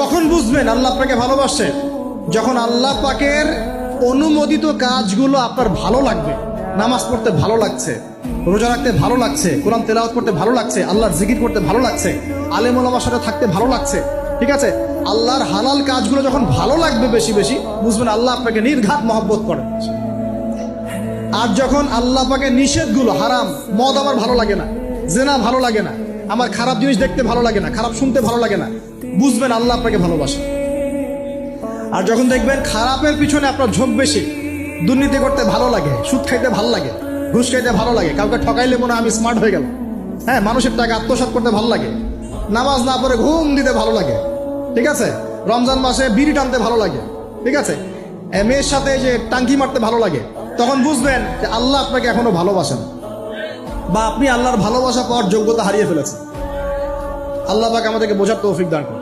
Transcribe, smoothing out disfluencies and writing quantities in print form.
কখন বুঝবেন আল্লাহ আপনাকে ভালোবাসে? যখন আল্লাহ পাকের অনুমোদিত কাজগুলো আপনার ভালো লাগবে। নামাজ পড়তে ভালো লাগছে, রোজা রাখতে ভালো লাগছে, কোরআন তেলাওয়াত করতে ভালো লাগছে, আল্লাহর জিকির করতে ভালো লাগছে, আলেম ওলামার সাথে থাকতে ভালো লাগছে। ঠিক আছে, আল্লাহর হালাল কাজগুলো যখন ভালো লাগবে বেশি বেশি, বুঝবেন আল্লাহ আপনাকে নির্ঘাত মহব্বত করেন। আর যখন আল্লাহ পাকের নিষেধগুলো, হারাম, মদ আমার ভালো লাগে না, জেনা ভালো লাগে না, আমার খারাপ জিনিস দেখতে ভালো লাগে না, খারাপ শুনতে ভালো লাগে না, বুঝবেন আল্লাহ আপনাকে ভালোবাসে। আর যখন দেখবেন খারাপের পিছনে আপনার ঝোঁক বেশি, দুর্নীতি করতে ভালো লাগে, সুদ খাইতে ভালো লাগে, ঘুষ খাইতে ভালো লাগে, কাউকে ঠকাইলে মনে হয় আমি স্মার্ট হয়ে গেল, হ্যাঁ, মানুষের টাকা আত্মসাৎ করতে ভালো লাগে, নামাজ না পড়ে ঘুম দিতে ভালো লাগে, ঠিক আছে, রমজান মাসে বিড়ি টানতে ভালো লাগে, ঠিক আছে, মেয়ের সাথে যে টাঙ্কি মারতে ভালো লাগে, তখন বুঝবেন যে আল্লাহ আপনাকে এখনো ভালোবাসেন, বা আপনি আল্লাহর ভালোবাসা পাওয়ার যোগ্যতা হারিয়ে ফেলেছেন। আল্লাহ পাক আমাদেরকে বোঝার তৌফিক দান করুন।